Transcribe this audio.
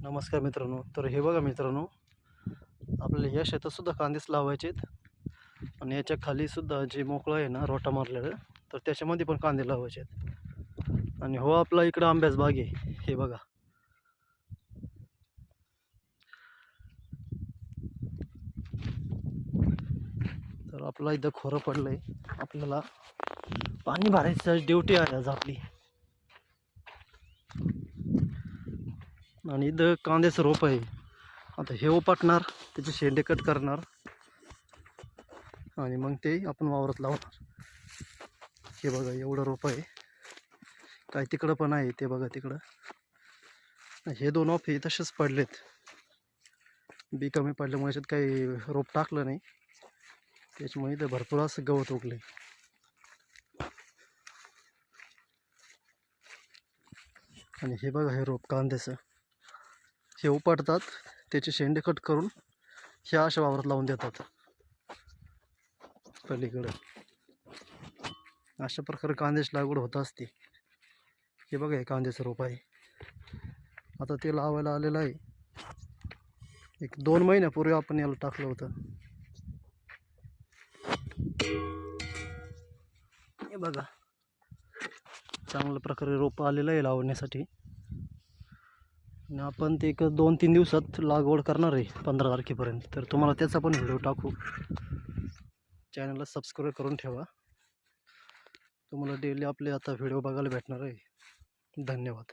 नमस्कार मित्रांनो. तर हे बघा मित्रांनो, आपल्याला या शेतात सुद्धा कांदेच लावायचे आहेत आणि याच्या खाली सुद्धा जे मोकळं आहे ना रोटा मारलेलं, तर त्याच्यामध्ये पण कांदे लावायचे आहेत. आणि हो आपला इकडं आंब्याच बाग आहे. हे बघा, तर आपला इथं खोरं पडलंय. आपल्याला पाणी भरायचं ड्युटी आहे आज आपली. आणि इथं कांद्याचं रोप आहे. आता हे उपटणार, त्याचे शेंडे कट करणार आणि मग ते आपण वावरात लावणार. हे बघा एवढं रोप आहे. काय तिकडं पण आहे, ते बघा तिकडं. हे दोन ऑफ हे तसेच पडलेत. बी कमी पडल्यामुळे याच्यात काही रोप टाकलं नाही, त्याच्यामुळे इथं भरपूर असं गवत उगले. आणि हे बघा हे रोप कांद्याचं, हे उपटतात, त्याचे शेंडे कट करून ह्या अशा वावरात लावून देतात. पलीकडं अशा प्रकारे कांद्याची लागवड होत असते. हे बघा हे कांद्याचं रोप आहे. आता ते लावायला आलेलं आहे. 1-2 महिन्यापूर्वी आपण याला टाकलं होतं. हे बघा चांगल्या प्रकारे रोप आलेलं आहे लावण्यासाठी. आणि आपण ते 1-2-3 दिवसात लागवड करणार आहे 15 तारखेपर्यंत. तर तुम्हाला त्याचा पण व्हिडिओ टाकू. चॅनलला सबस्क्राईब करून ठेवा. तुम्हाला डेली आपले आता व्हिडिओ बघायला भेटणार आहे. धन्यवाद.